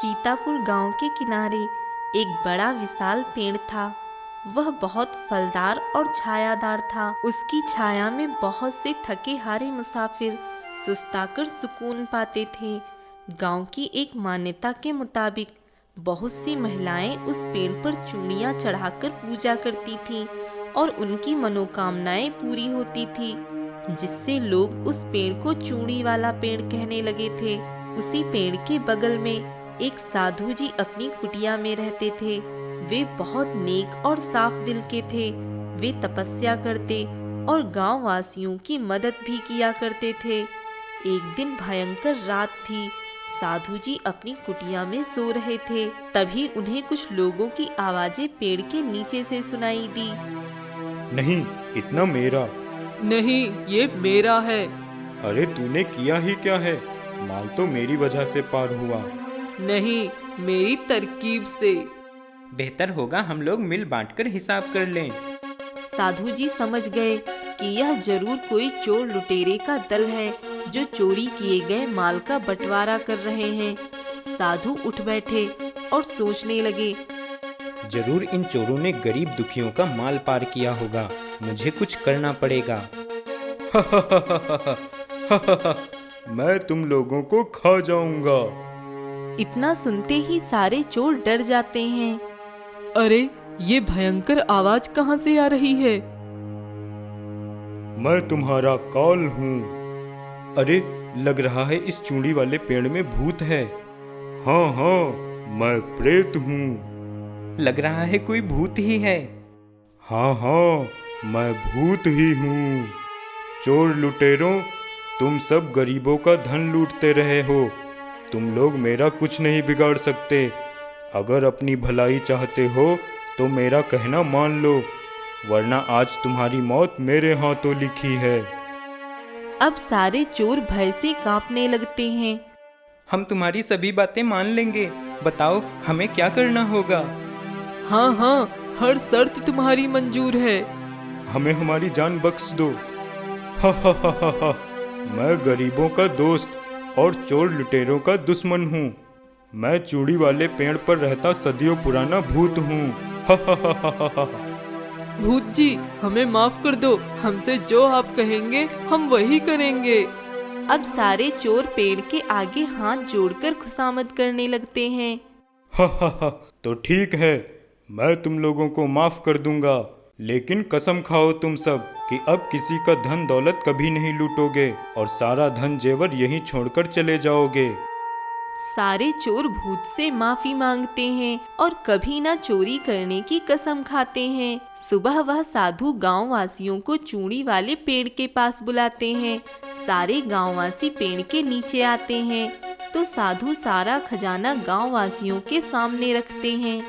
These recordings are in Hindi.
सीतापुर गांव के किनारे एक बड़ा विशाल पेड़ था। वह बहुत फलदार और छायादार था। उसकी छाया में बहुत से थके हारे मुसाफिर सुस्ताकर सुकून पाते थे। गांव की एक मान्यता के मुताबिक बहुत सी महिलाएं उस पेड़ पर चूड़ियां चढ़ाकर पूजा करती थीं और उनकी मनोकामनाएं पूरी होती थी, जिससे लोग उस पेड़ को चूड़ी वाला पेड़ कहने लगे थे। उसी पेड़ के बगल में एक साधु जी अपनी कुटिया में रहते थे। वे बहुत नेक और साफ दिल के थे। वे तपस्या करते और गांव वासियों की मदद भी किया करते थे। एक दिन भयंकर रात थी। साधु जी अपनी कुटिया में सो रहे थे। तभी उन्हें कुछ लोगों की आवाजें पेड़ के नीचे से सुनाई दी। नहीं, इतना मेरा नहीं, ये मेरा है। अरे तूने किया ही क्या है? माल तो मेरी वजह से पार हुआ। नहीं, मेरी तरकीब से। बेहतर होगा हम लोग मिल बांटकर हिसाब कर लें। साधु जी समझ गए कि यह जरूर कोई चोर लुटेरे का दल है जो चोरी किए गए माल का बंटवारा कर रहे हैं। साधु उठ बैठे और सोचने लगे, जरूर इन चोरों ने गरीब दुखियों का माल पार किया होगा। मुझे कुछ करना पड़ेगा। मैं तुम लोगों को खा जाऊंगा। इतना सुनते ही सारे चोर डर जाते हैं। अरे, ये भयंकर आवाज कहाँ से आ रही है? मैं तुम्हारा काल हूँ। अरे, लग रहा है इस चूड़ी वाले पेड़ में भूत है। हाँ हाँ, मैं प्रेत हूँ। लग रहा है कोई भूत ही है। हाँ हाँ, मैं भूत ही हूँ। चोर लुटेरों, तुम सब गरीबों का धन लूटते रहे हो। तुम लोग मेरा कुछ नहीं बिगाड़ सकते। अगर अपनी भलाई चाहते हो तो मेरा कहना मान लो, वरना आज तुम्हारी मौत मेरे हाथों लिखी है। अब सारे चोर भय से कांपने लगते हैं। हम तुम्हारी सभी बातें मान लेंगे। बताओ हमें क्या करना होगा? हाँ हाँ, हर शर्त तुम्हारी मंजूर है। हमें हमारी जान बख्श दो। हा हा हा हा हा। मैं गरीबों का दोस्त और चोर लुटेरों का दुश्मन हूँ। मैं चूड़ी वाले पेड़ पर रहता सदियों पुराना भूत हूँ। हा हा हा हा हा। भूत जी, हमें माफ कर दो। हमसे जो आप कहेंगे हम वही करेंगे। अब सारे चोर पेड़ के आगे हाथ जोड़कर खुशामद करने लगते हैं। हा हा हा। तो ठीक है, मैं तुम लोगों को माफ कर दूंगा, लेकिन कसम खाओ तुम सब कि अब किसी का धन दौलत कभी नहीं लूटोगे और सारा धन जेवर यहीं छोड़कर चले जाओगे। सारे चोर भूत से माफी मांगते हैं और कभी ना चोरी करने की कसम खाते हैं। सुबह वह साधु गांव वासियों को चूड़ी वाले पेड़ के पास बुलाते हैं। सारे गांव वासी पेड़ के नीचे आते हैं तो साधु सारा खजाना गांव वासियों के सामने रखते हैं।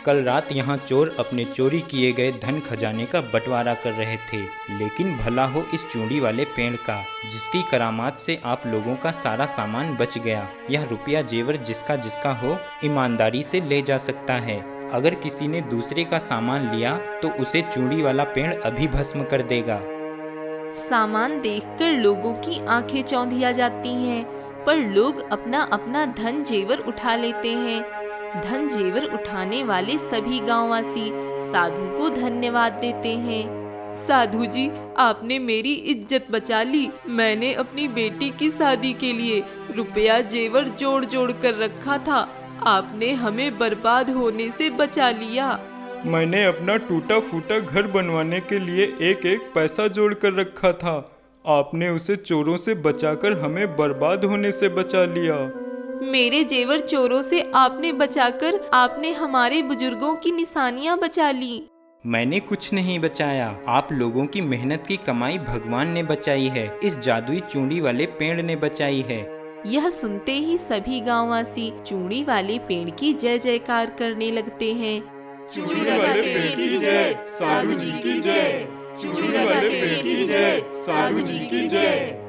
कल रात यहाँ चोर अपने चोरी किए गए धन खजाने का बंटवारा कर रहे थे, लेकिन भला हो इस चूड़ी वाले पेड़ का, जिसकी करामात से आप लोगों का सारा सामान बच गया। यह रुपया जेवर जिसका जिसका हो ईमानदारी से ले जा सकता है। अगर किसी ने दूसरे का सामान लिया तो उसे चूड़ी वाला पेड़ अभी भस्म कर देगा। सामान देखकर लोगों की आंखें चौंधिया जाती हैं, पर लोग अपना अपना धन जेवर उठा लेते हैं। धन जेवर उठाने वाले सभी गांववासी साधु को धन्यवाद देते हैं। साधु जी, आपने मेरी इज्जत बचा ली। मैंने अपनी बेटी की शादी के लिए रुपया जेवर जोड़ जोड़ कर रखा था। आपने हमें बर्बाद होने से बचा लिया। मैंने अपना टूटा फूटा घर बनवाने के लिए एक एक पैसा जोड़ कर रखा था। आपने उसे चोरों से बचाकर हमें बर्बाद होने से बचा लिया। मेरे जेवर चोरों से आपने बचाकर आपने हमारे बुजुर्गों की निशानियां बचा ली। मैंने कुछ नहीं बचाया। आप लोगों की मेहनत की कमाई भगवान ने बचाई है। इस जादुई चूड़ी वाले पेड़ ने बचाई है। यह सुनते ही सभी गांववासी चूड़ी वाले पेड़ की जय जयकार करने लगते हैं। चूड़ी वाले पेड़ की जय, साधु जी की जय। चूड़ी वाले पेड़ की जय, साधु जी की जय।